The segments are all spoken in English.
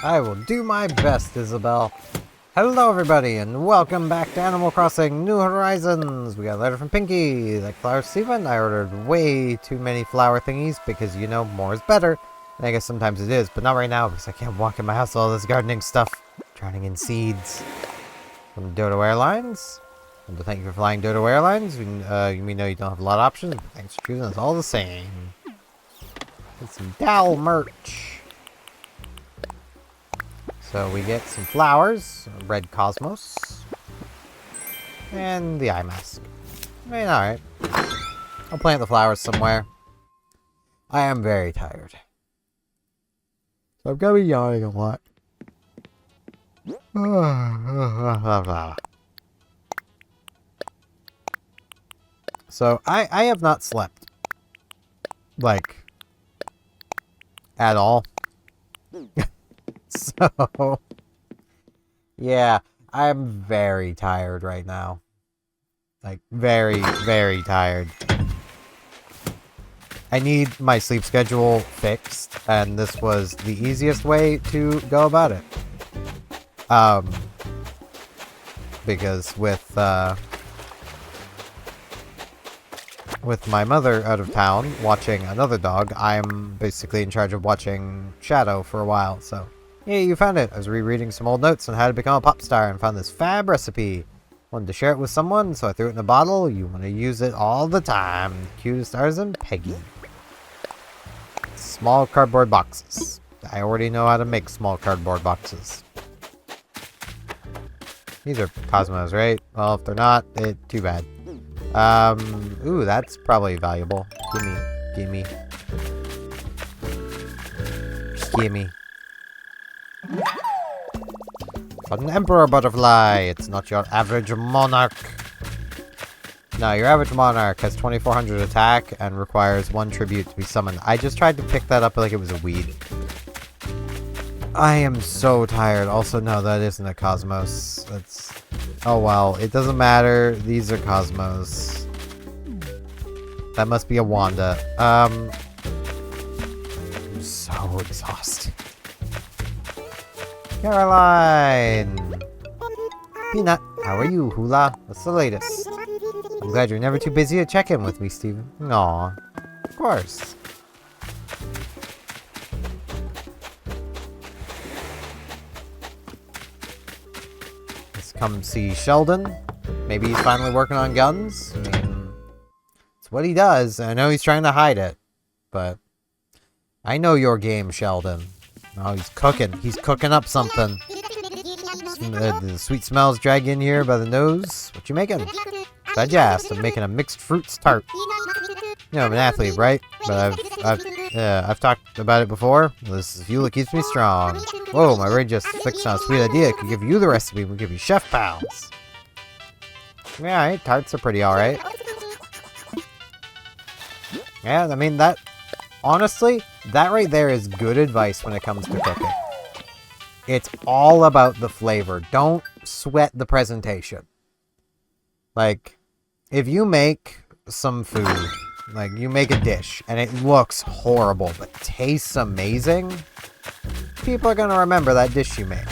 I will do my best, Isabel. Hello everybody, and welcome back to Animal Crossing New Horizons! We got a letter from Pinky. Like Flower Steven, I ordered way too many flower thingies because, you know, more is better. And I guess sometimes it is, but not right now because I can't walk in my house with all this gardening stuff. Drowning in seeds. From Dodo Airlines. And to thank you for flying Dodo Airlines. You may know you don't have a lot of options, but thanks for choosing us all the same. Get some Dal merch. So we get some flowers, red cosmos, and the eye mask. I mean, alright. I'll plant the flowers somewhere. I am very tired. So I'm gonna be yawning a lot. So I have not slept. Like, at all. So, yeah, I'm very tired right now. Like, very, very tired. I need my sleep schedule fixed, and this was the easiest way to go about it. Because with my mother out of town watching another dog, I'm basically in charge of watching Shadow for a while, so... Hey, you found it! I was rereading some old notes on how to become a pop star and found this fab recipe. Wanted to share it with someone, so I threw it in a bottle. You want to use it all the time. Cutest artisan, Peggy. Small cardboard boxes. I already know how to make small cardboard boxes. These are Cosmos, right? Well, if they're not, too bad. Ooh, that's probably valuable. Gimme. But an emperor butterfly, it's not your average monarch. No, your average monarch has 2400 attack and requires 1 tribute to be summoned. I just tried to pick that up like it was a weed. I am so tired. Also, no, that isn't a Cosmos. That's... Oh well, it doesn't matter. These are Cosmos. That must be a Wanda. I'm so exhausted. Caroline! Peanut, how are you, Hula? What's the latest? I'm glad you're never too busy to check in with me, Steven. Aw, of course. Let's come see Sheldon. Maybe he's finally working on guns. I mean, it's what he does. I know he's trying to hide it, but I know your game, Sheldon. Oh, he's cooking. He's cooking up something. The sweet smells drag in here by the nose. What you making? Glad you asked. I'm making a mixed fruits tart. You know, I'm an athlete, right? But I've talked about it before. This fuel keeps me strong. Whoa, my brain just fixed on a sweet idea. Could give you the recipe. We'll give you chef pounds. Yeah, alright. Tarts are pretty alright. Yeah, I mean, that... Honestly, that right there is good advice when it comes to cooking. It's all about the flavor. Don't sweat the presentation. Like, if you make some food, like you make a dish, and it looks horrible, but tastes amazing, people are going to remember that dish you made.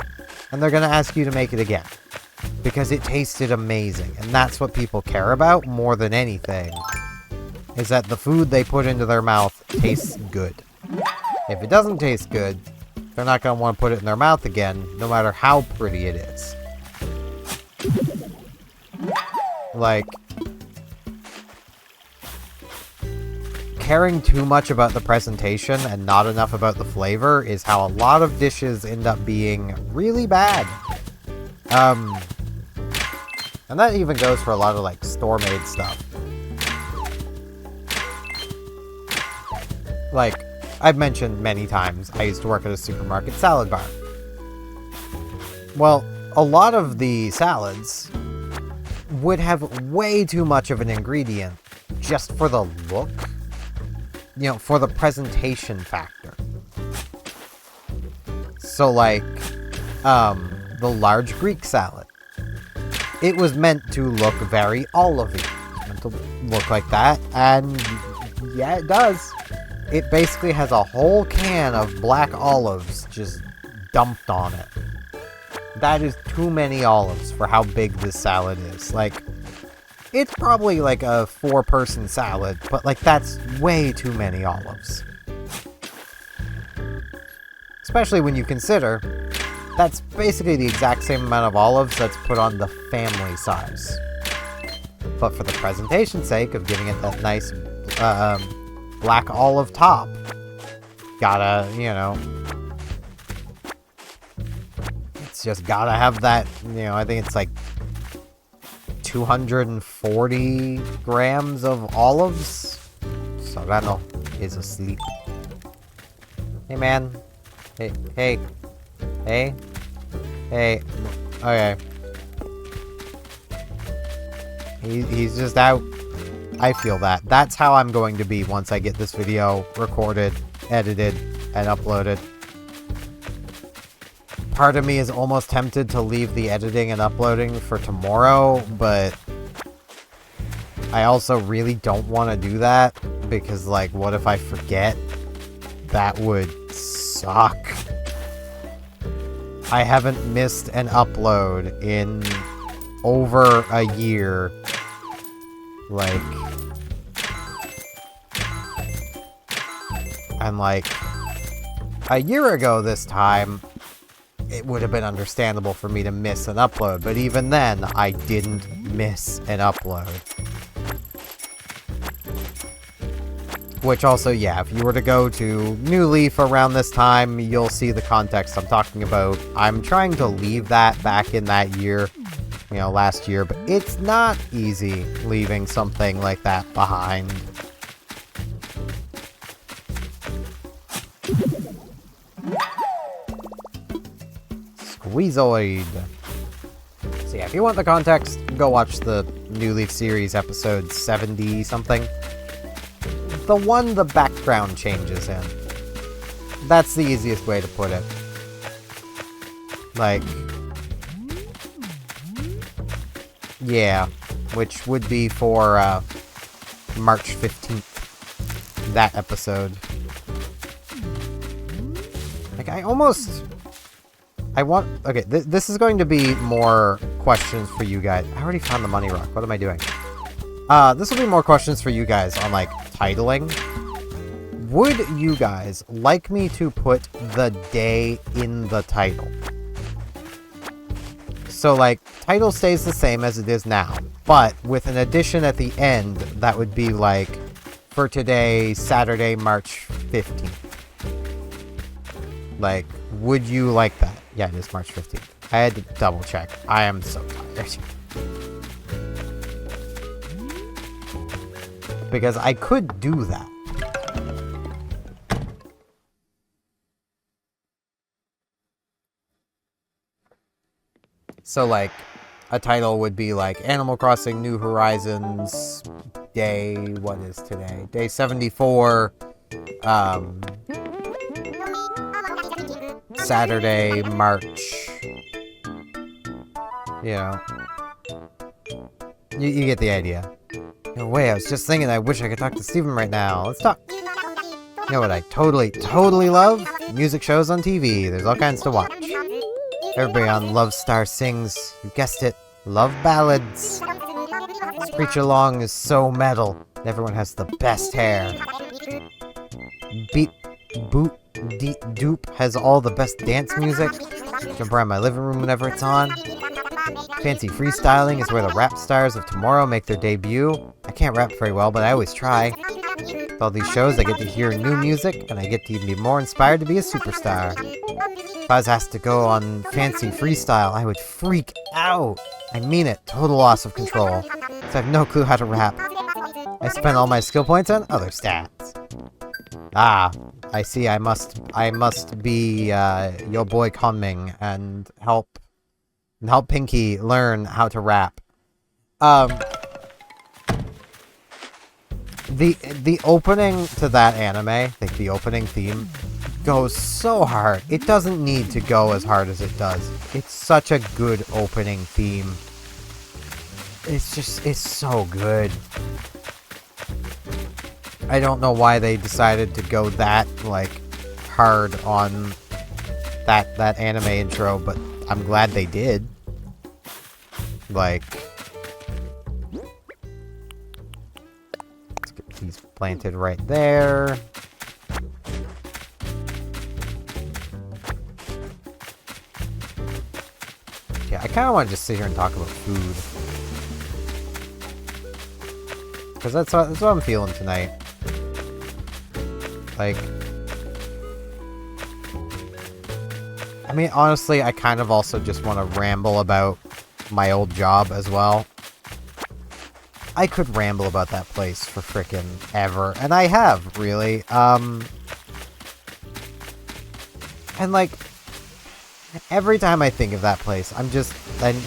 And they're going to ask you to make it again. Because it tasted amazing. And that's what people care about more than anything. Is that the food they put into their mouth tastes good. If it doesn't taste good, they're not going to want to put it in their mouth again, no matter how pretty it is. Like, caring too much about the presentation and not enough about the flavor is how a lot of dishes end up being really bad. And that even goes for a lot of, like, store-made stuff. Like, I've mentioned many times, I used to work at a supermarket salad bar. Well, a lot of the salads would have way too much of an ingredient just for the look, you know, for the presentation factor. So, like, the large Greek salad. It was meant to look very olive-y. Meant to look like that, and yeah, it does. It basically has a whole can of black olives just dumped on it. That is too many olives for how big this salad is. Like, it's probably like a 4-person salad, but like that's way too many olives. Especially when you consider that's basically the exact same amount of olives that's put on the family size. But for the presentation's sake of giving it that nice black olive top, gotta, you know, it's just gotta have that, you know, I think it's like 240 grams of olives. Serrano is asleep. Hey, man. Hey, hey, hey, hey. Okay. He's just out. I feel that. That's how I'm going to be once I get this video recorded, edited, and uploaded. Part of me is almost tempted to leave the editing and uploading for tomorrow, but I also really don't want to do that because, like, what if I forget? That would suck. I haven't missed an upload in over a year. Like, and like, a year ago this time, it would have been understandable for me to miss an upload, but even then, I didn't miss an upload. Which also, yeah, if you were to go to New Leaf around this time, you'll see the context I'm talking about. I'm trying to leave that back in that year, you know, last year, but it's not easy leaving something like that behind. Squeezoid. So yeah, if you want the context, go watch the New Leaf series episode 70-something. The one the background changes in. That's the easiest way to put it. Like, yeah, which would be for March 15th, that episode. Like, okay, this is going to be more questions for you guys. I already found the money rock. What am I doing? This will be more questions for you guys on, like, titling. Would you guys like me to put the day in the title? So, like, title stays the same as it is now, but with an addition at the end that would be, like, for today, Saturday, March 15th. Like, would you like that? Yeah, it is March 15th. I had to double check. I am so tired. Because I could do that. So, like, a title would be like Animal Crossing New Horizons Day, what is today? Day 74, Saturday, March, you know, you get the idea. No way, I was just thinking I wish I could talk to Steven right now. Let's talk. You know what I totally love? Music shows on TV. There's all kinds to watch. Everybody on Love Star sings, you guessed it, love ballads. Screech Along is so metal. Everyone has the best hair. Beep, boop, deep, doop has all the best dance music. Jump around my living room whenever it's on. Fancy Freestyling is where the rap stars of tomorrow make their debut. I can't rap very well, but I always try. With all these shows, I get to hear new music, and I get to even be more inspired to be a superstar. If I was asked to go on Fancy Freestyle, I would freak out. I mean it, total loss of control. So I have no clue how to rap. I spend all my skill points on other stats. Ah, I see. I must be your boy Conming and help Pinky learn how to rap. The opening to that anime, like the opening theme, goes so hard. It doesn't need to go as hard as it does. It's such a good opening theme. It's so good. I don't know why they decided to go that, like, hard on that anime intro, but I'm glad they did. Like, let's get these planted right there. Yeah, I kind of want to just sit here and talk about food. Because that's what I'm feeling tonight. Like, I mean, honestly, I kind of also just want to ramble about my old job as well. I could ramble about that place for frickin' ever, and I have, really. And like, every time I think of that place, I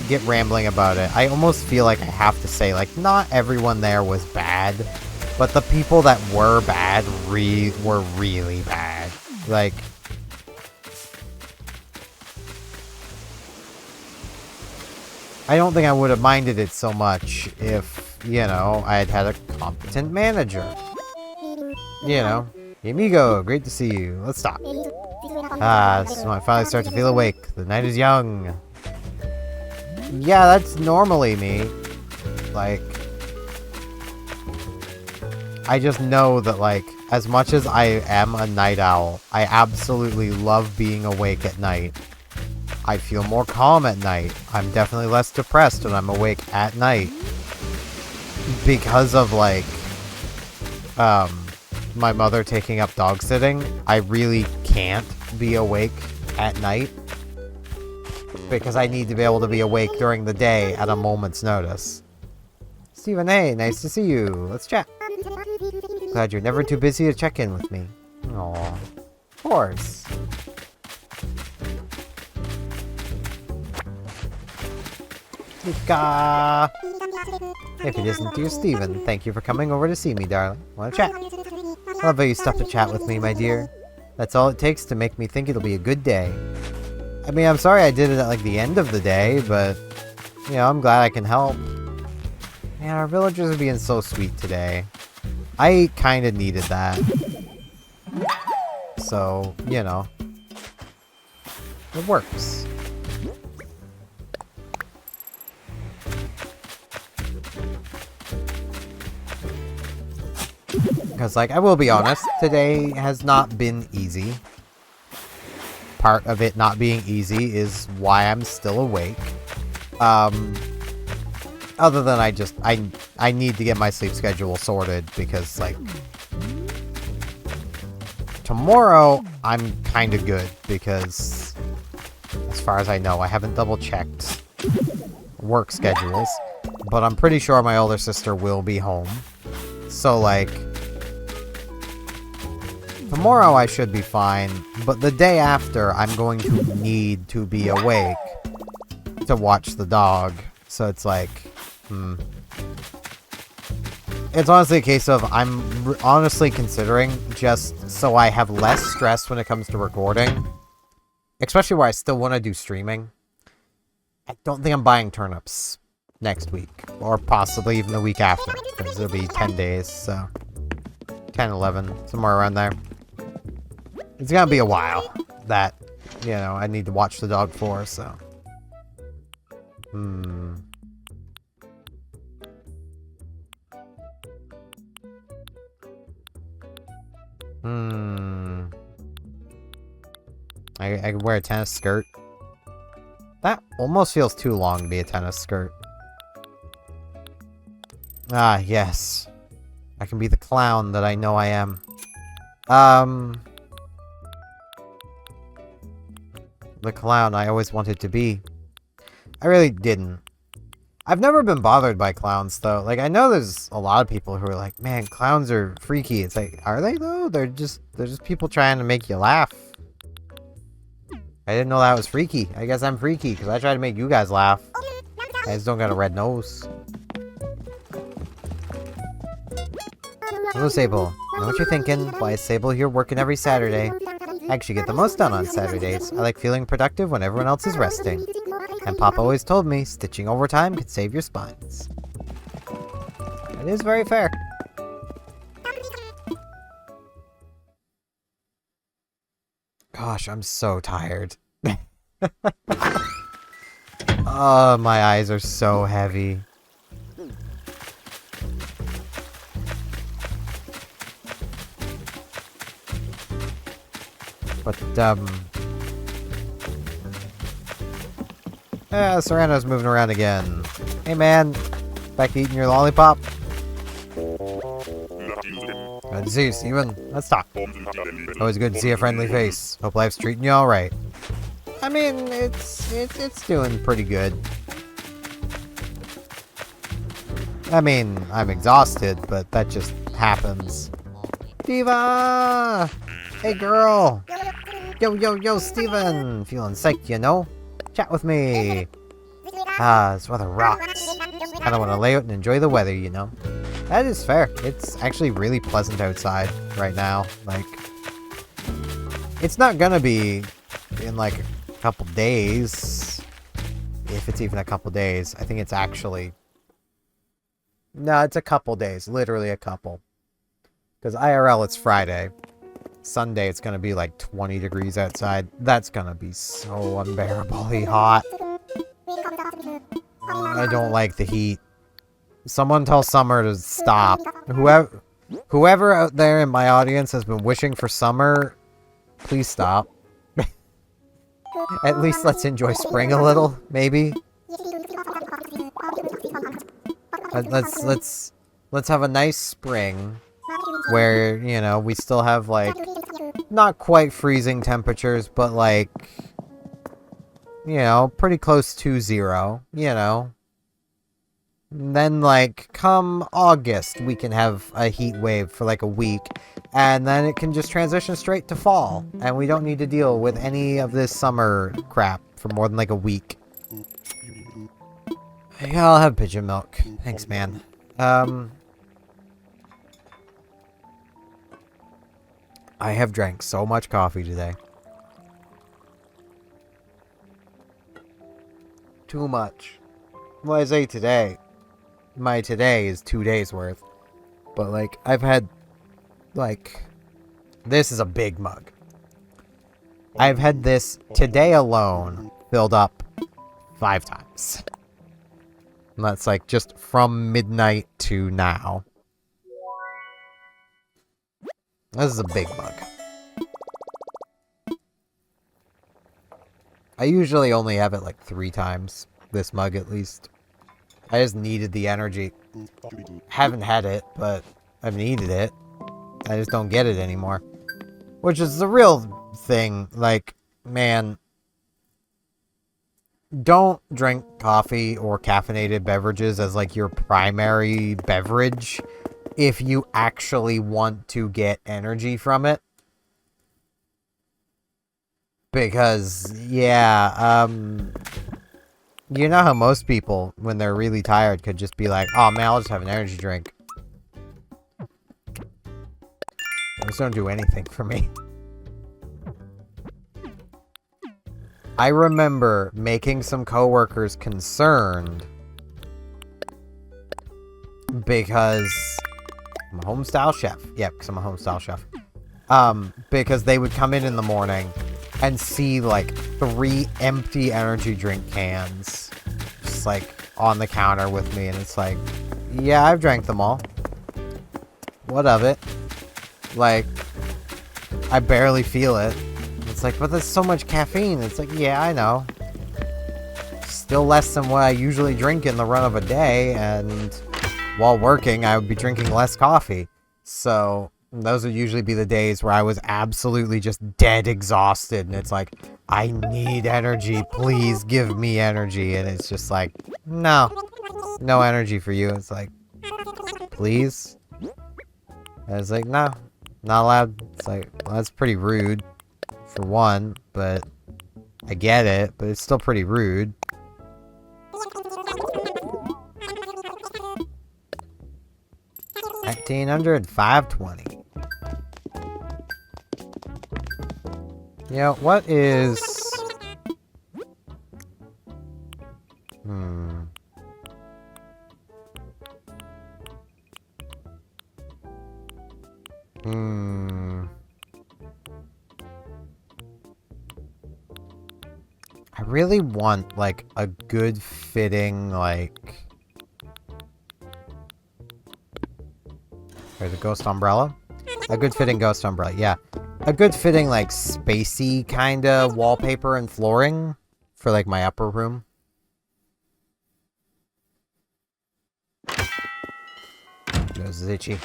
get rambling about it. I almost feel like I have to say, like, not everyone there was bad, but the people that were bad were really bad. Like, I don't think I would have minded it so much if, you know, I had had a competent manager. You know, amigo, great to see you. Let's talk. This is when I finally start to feel awake. The night is young. Yeah, that's normally me. Like, I just know that, like, as much as I am a night owl, I absolutely love being awake at night. I feel more calm at night. I'm definitely less depressed when I'm awake at night. Because of, like, my mother taking up dog sitting, I really can't be awake at night. Because I need to be able to be awake during the day at a moment's notice. Steven, hey, nice to see you. Let's chat. Glad you're never too busy to check in with me. Aw, of course. Mika! If it isn't dear Steven, thank you for coming over to see me, darling. Wanna chat? Love how you stopped to chat with me, my dear. That's all it takes to make me think it'll be a good day. I mean, I'm sorry I did it at, like, the end of the day, but, you know, I'm glad I can help. Man, our villagers are being so sweet today. I kinda needed that. So, you know. It works. Because, like, I will be honest, today has not been easy. Part of it not being easy is why I'm still awake. Other than I need to get my sleep schedule sorted because, like, tomorrow I'm kind of good because, as far as I know, I haven't double-checked work schedules, but I'm pretty sure my older sister will be home. So, like, tomorrow I should be fine, but the day after I'm going to need to be awake to watch the dog. So it's like, It's honestly a case of I'm honestly considering, just so I have less stress when it comes to recording, especially where I still want to do streaming. I don't think I'm buying turnips next week, or possibly even the week after, because it'll be 10 days, so 10, 11, somewhere around there. It's gonna be a while that, you know, I need to watch the dog for, so. I could wear a tennis skirt. That almost feels too long to be a tennis skirt. Ah, yes. I can be the clown that I know I am. The clown I always wanted to be. I really didn't. I've never been bothered by clowns, though. Like, I know there's a lot of people who are like, man, clowns are freaky. It's like, are they, though? They're just people trying to make you laugh. I didn't know that was freaky. I guess I'm freaky, because I try to make you guys laugh. I just don't got a red nose. Hello, Sable. I know what you're thinking. Why is Sable here working every Saturday? I actually get the most done on Saturdays. I like feeling productive when everyone else is resting. And Pop always told me stitching overtime could save your spines. It is very fair. Gosh, I'm so tired. Oh, my eyes are so heavy. But, yeah, Serrano's moving around again. Hey, man. Back to eating your lollipop? Good to see you, Steven. Let's talk. Always good to see a friendly face. Hope life's treating you alright. I mean, it's doing pretty good. I mean, I'm exhausted, but that just happens. Diva! Hey, girl! Yo, Steven! Feeling psyched, you know? Chat with me! Ah, this weather rocks. I don't want to lay out and enjoy the weather, you know? That is fair. It's actually really pleasant outside right now. Like, it's not gonna be in like a couple days. If it's even a couple days. I think it's actually... No, it's a couple days. Literally a couple. Because IRL, it's Friday. Sunday, it's gonna be like 20 degrees outside. That's gonna be so unbearably hot. I don't like the heat. Someone tell summer to stop. Whoever out there in my audience has been wishing for summer, please stop. At least let's enjoy spring a little, maybe. Let's have a nice spring where, you know, we still have like not quite freezing temperatures, but like, you know, pretty close to 0, you know. And then, like, come August, we can have a heat wave for like a week, and then it can just transition straight to fall, and we don't need to deal with any of this summer crap for more than like a week. Yeah, I'll have pigeon milk. Thanks, man. I have drank so much coffee today. Too much. Well, I say today. My today is 2 days worth. But, like, I've had, like, this is a big mug. I've had this today alone filled up 5 times. And that's, like, just from midnight to now. This is a big mug. I usually only have it, like, 3 times. This mug, at least. I just needed the energy. Haven't had it, but I've needed it. I just don't get it anymore. Which is the real thing. Like, man, don't drink coffee or caffeinated beverages as, like, your primary beverage if you actually want to get energy from it. Because, yeah, you know how most people, when they're really tired, could just be like, oh man, I'll just have an energy drink. Those don't do anything for me. I remember making some coworkers concerned because I'm a homestyle chef. Yeah, because I'm a homestyle chef. Because they would come in the morning and see like 3 empty energy drink cans just like on the counter with me, and it's like, yeah, I've drank them all. What of it? Like, I barely feel it. It's like, but there's so much caffeine. It's like, yeah, I know. Still less than what I usually drink in the run of a day, and while working, I would be drinking less coffee. So those would usually be the days where I was absolutely just dead exhausted, and it's like, I need energy, please give me energy, and it's just like, no energy for you. It's like, please? And it's like, no, not allowed. It's like, well, that's pretty rude, for one, but I get it, but it's still pretty rude. $1,900, $520. Yeah, what is... I really want, like, a good fitting, like... There's a ghost umbrella? A good fitting ghost umbrella, yeah. A good fitting, like, spacey kind of wallpaper and flooring for, like, my upper room. Nose is itchy.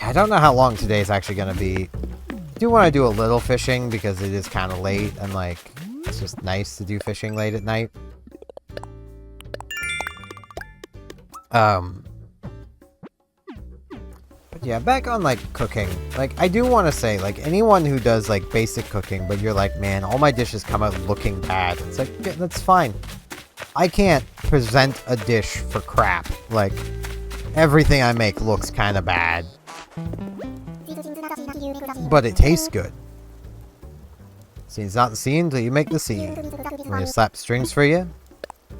I don't know how long today's actually going to be. I do want to do a little fishing because it is kind of late and, like, it's just nice to do fishing late at night. But yeah, back on, like, cooking. Like, I do want to say, like, anyone who does, like, basic cooking, but you're like, man, all my dishes come out looking bad. It's like, yeah, that's fine. I can't present a dish for crap. Like, everything I make looks kind of bad. But it tastes good. Scene's not the scene until you make the scene. I'm gonna slap strings for you.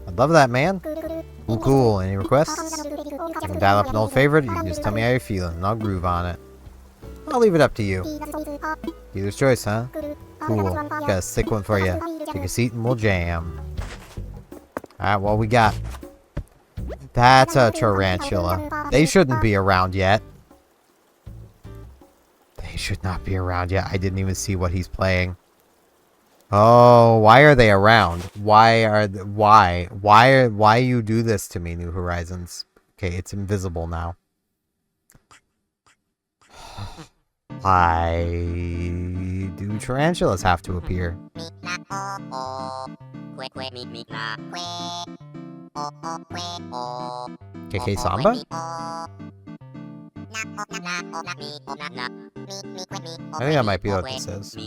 I'd love that, man. Ooh, cool. Any requests? I can dial up an old favorite, or you can just tell me how you're feeling, and I'll groove on it. I'll leave it up to you. Dealer's choice, huh? Cool. Got a sick one for you. Take a seat and we'll jam. Alright, what we got? That's a tarantula. They shouldn't be around yet. They should not be around yet. I didn't even see what he's playing. Oh, why are they around? Why you do this to me, New Horizons? Okay, it's invisible now. Why do tarantulas have to appear? KK Samba? I think that might be what this is.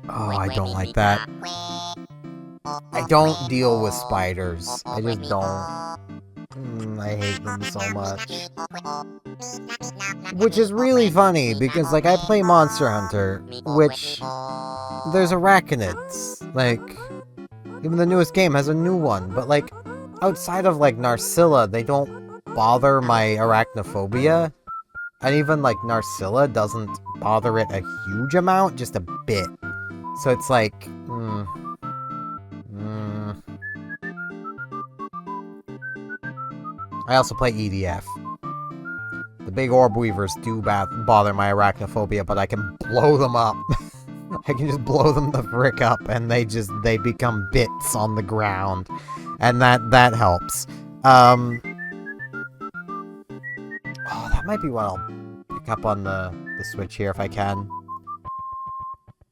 Oh, I don't like that. I don't deal with spiders. I just don't. I hate them so much. Which is really funny, because, like, I play Monster Hunter, which... There's arachnids. Like, even the newest game has a new one, but, like, outside of, like, Narcilla, they don't bother my arachnophobia. And even, like, Narcilla doesn't bother it a huge amount, just a bit. So it's like, I also play EDF. The big orb weavers do bother my arachnophobia, but I can blow them up. I can just blow them the frick up, and they become bits on the ground. And that helps. Oh, that might be what I'll pick up on the Switch here if I can.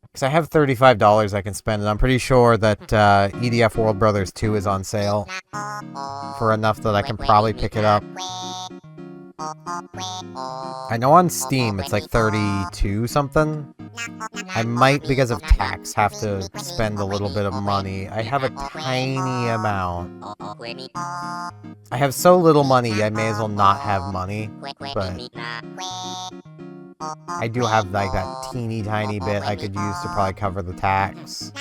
Because I have $35 I can spend, and I'm pretty sure that EDF World Brothers 2 is on sale for enough that I can probably pick it up. I know on Steam it's like 32 something. I might, because of tax, have to spend a little bit of money. I have a tiny amount. I have so little money, I may as well not have money. But I do have, like, that teeny tiny bit I could use to probably cover the tax.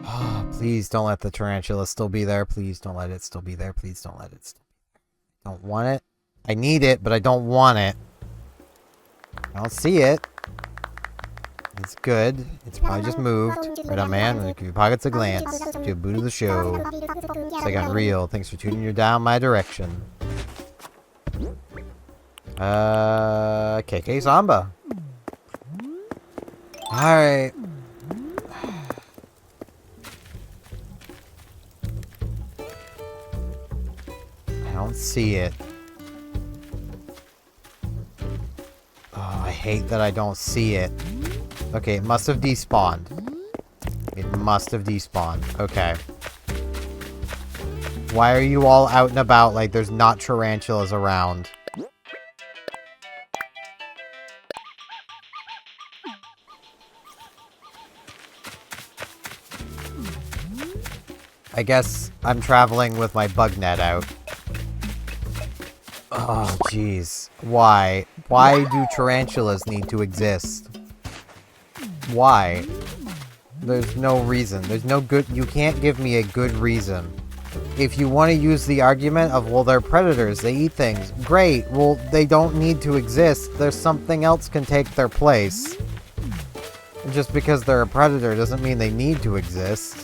Oh, please don't let the tarantula still be there. Please don't let it still be there. Please don't let it still be there. I don't want it. I need it, but I don't want it. I don't see it. It's good. It's probably just moved. Right on, man. I'm gonna give you pockets a glance. Give you a boot of the show. It's like I'm real. Thanks for tuning you down my direction. KK Samba. Alright. I don't see it. Oh, I hate that I don't see it. Okay, it must have despawned. It must have despawned. Okay. Why are you all out and about like there's not tarantulas around? I guess I'm traveling with my bug net out. Oh, jeez. Why? Why do tarantulas need to exist? Why? There's no reason. There's no good... You can't give me a good reason. If you want to use the argument of, well, they're predators, they eat things. Great. Well, they don't need to exist. There's something else can take their place. Just because they're a predator doesn't mean they need to exist.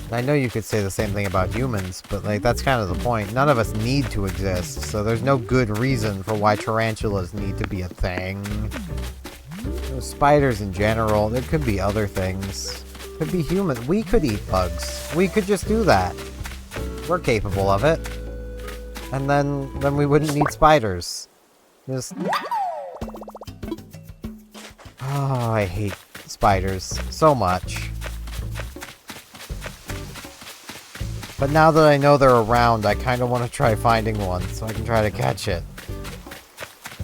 I know you could say the same thing about humans, but like that's kind of the point. None of us need to exist, so there's no good reason for why tarantulas need to be a thing. Spiders in general, there could be other things. Could be humans. We could eat bugs. We could just do that. We're capable of it. And then we wouldn't need spiders. Just... Oh, I hate spiders so much. But now that I know they're around, I kind of want to try finding one so I can try to catch it.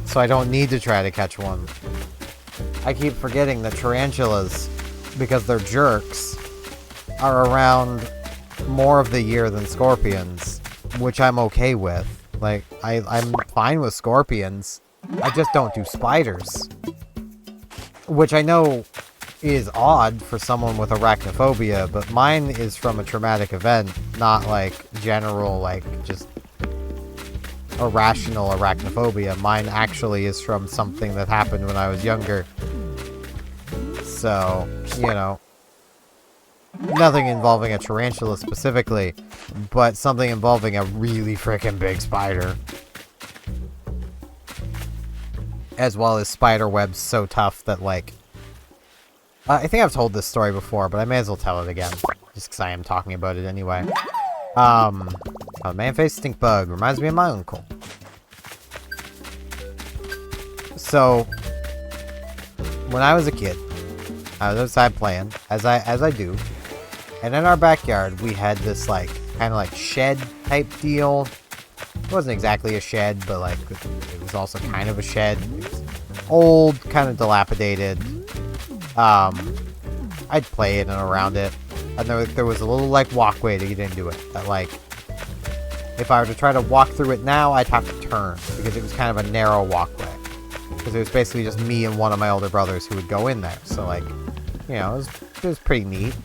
So I don't need to try to catch one. I keep forgetting that tarantulas, because they're jerks, are around more of the year than scorpions, which I'm okay with. Like, I'm fine with scorpions. I just don't do spiders. Which I know is odd for someone with arachnophobia, but mine is from a traumatic event, not like general, like just irrational arachnophobia. Mine actually is from something that happened when I was younger. So, you know, nothing involving a tarantula specifically, but something involving a really freaking big spider. As well as spider webs so tough that, like, I think I've told this story before, but I may as well tell it again, just because I am talking about it anyway. A man-faced stink bug reminds me of my uncle. So, when I was a kid, I was outside playing, as I do, and in our backyard we had this like kind of like shed type deal. It wasn't exactly a shed, but like it was also kind of a shed. It was old, kind of dilapidated. I'd play in and around it, and there was a little like walkway to get into it. That like, if I were to try to walk through it now, I'd have to turn because it was kind of a narrow walkway. Because it was basically just me and one of my older brothers who would go in there. So like, you know, it was pretty neat.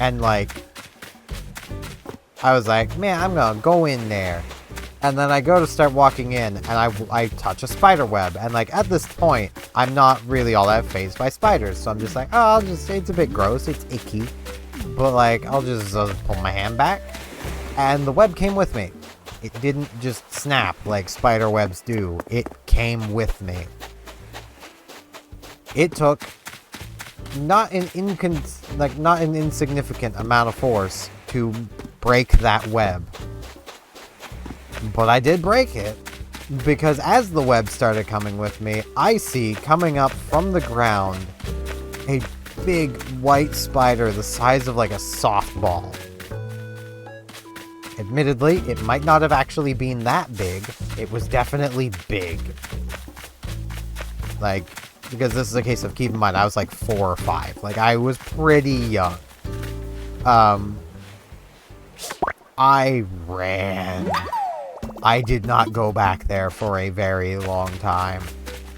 And like, I was like, man, I'm gonna go in there. And then I go to start walking in, and I touch a spider web. And like, at this point, I'm not really all that fazed by spiders. So I'm just like, oh, it's a bit gross, it's icky. But like, I'll just pull my hand back. And the web came with me. It didn't just snap like spider webs do. It came with me. It took not an insignificant amount of force to break that web. But I did break it, because as the web started coming with me, I see coming up from the ground a big white spider the size of like a softball. Admittedly, it might not have actually been that big. It was definitely big. Like, because this is a case of, keep in mind, I was like 4 or 5. Like, I was pretty young. I ran. I did not go back there for a very long time.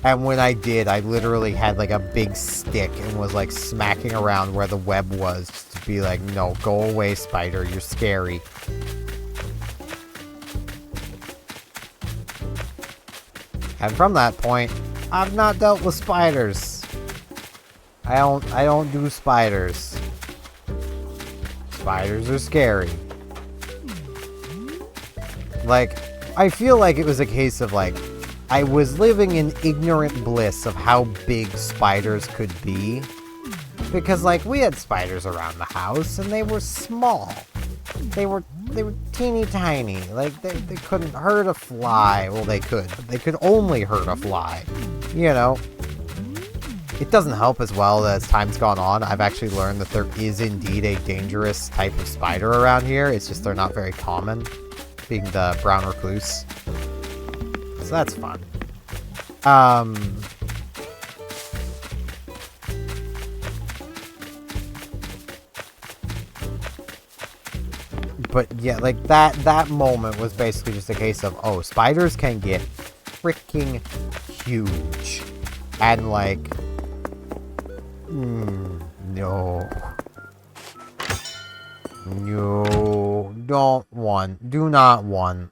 And when I did, I literally had like a big stick and was like smacking around where the web was just to be like, no, go away, spider, you're scary. And from that point, I've not dealt with spiders. I don't do spiders. Spiders are scary. Like, I feel like it was a case of like, I was living in ignorant bliss of how big spiders could be. Because like, we had spiders around the house and they were small. They were teeny tiny. Like, they couldn't hurt a fly. Well, they could, but they could only hurt a fly. You know? It doesn't help as well that as time's gone on, I've actually learned that there is indeed a dangerous type of spider around here. It's just they're not very common, being the brown recluse. So that's fun. But yeah, like that moment was basically just a case of, oh, spiders can get freaking huge. And like, no. No, don't want, do not want.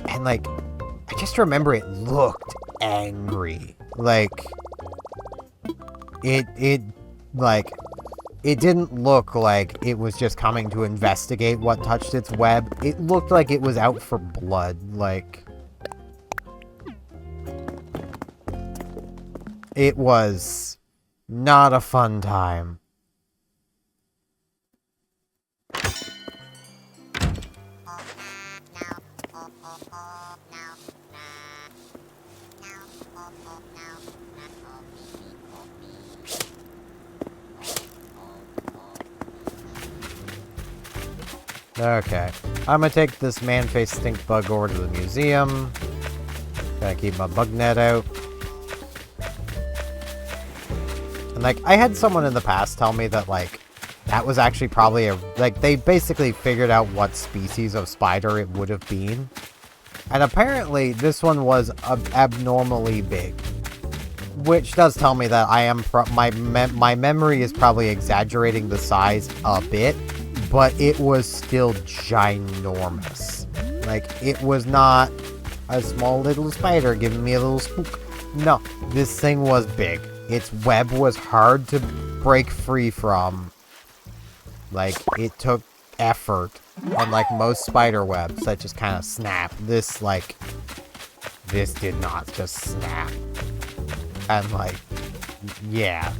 And like, I just remember it looked angry. Like, it didn't look like it was just coming to investigate what touched its web. It looked like it was out for blood. Like, it was not a fun time. Okay, I'm gonna take this man-faced stink bug over to the museum. Gotta keep my bug net out. And like, I had someone in the past tell me that like, that was actually probably like, they basically figured out what species of spider it would have been. And apparently this one was abnormally big. Which does tell me that I am, my memory is probably exaggerating the size a bit. But it was still ginormous. Like, it was not a small little spider giving me a little spook. No, this thing was big. Its web was hard to break free from. Like, it took effort. Unlike most spider webs that just kind of snap. This, like, this did not just snap. And, like, yeah.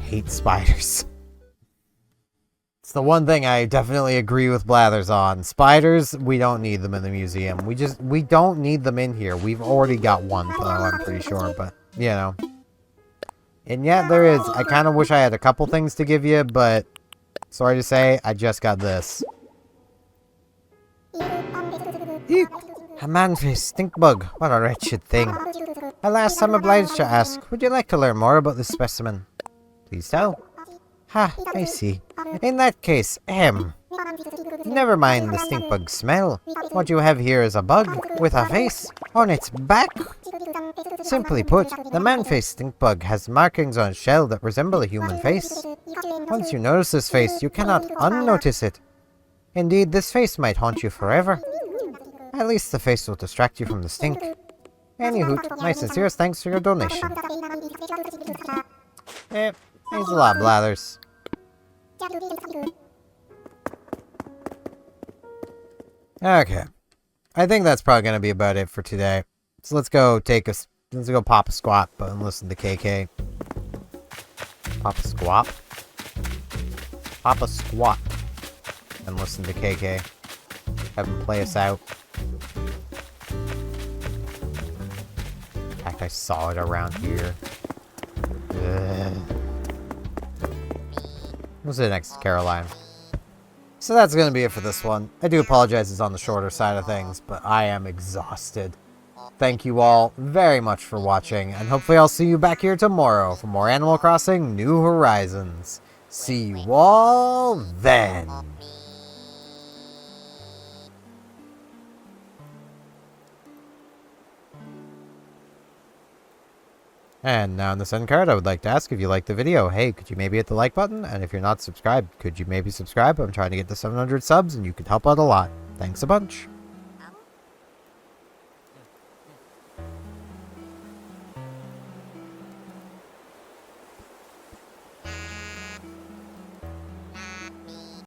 Hate spiders. It's the one thing I definitely agree with Blathers on. Spiders, we don't need them in the museum. We don't need them in here. We've already got one, though, I'm pretty sure, but, you know. And yet, there is. I kind of wish I had a couple things to give you, but, sorry to say, I just got this. Eek! A man-faced stink bug. What a wretched thing. Alas, I'm obliged to ask, would you like to learn more about this specimen? Please do. Ha, I see. In that case, never mind the stink bug smell. What you have here is a bug with a face on its back. Simply put, the man-faced stink bug has markings on its shell that resemble a human face. Once you notice this face, you cannot unnotice it. Indeed, this face might haunt you forever. At least the face will distract you from the stink. Anywho, my sincerest thanks for your donation. Thanks a lot, Blathers. Okay. I think that's probably going to be about it for today. So let's go pop a squat and listen to KK. Pop a squat? Pop a squat and listen to KK. Have him play us out. In fact, I saw it around here. We'll see you next, Caroline. So that's going to be it for this one. I do apologize it's on the shorter side of things, but I am exhausted. Thank you all very much for watching, and hopefully I'll see you back here tomorrow for more Animal Crossing New Horizons. See you all then. And now in this end card, I would like to ask if you liked the video, hey, could you maybe hit the like button? And if you're not subscribed, could you maybe subscribe? I'm trying to get to 700 subs, and you could help out a lot. Thanks a bunch.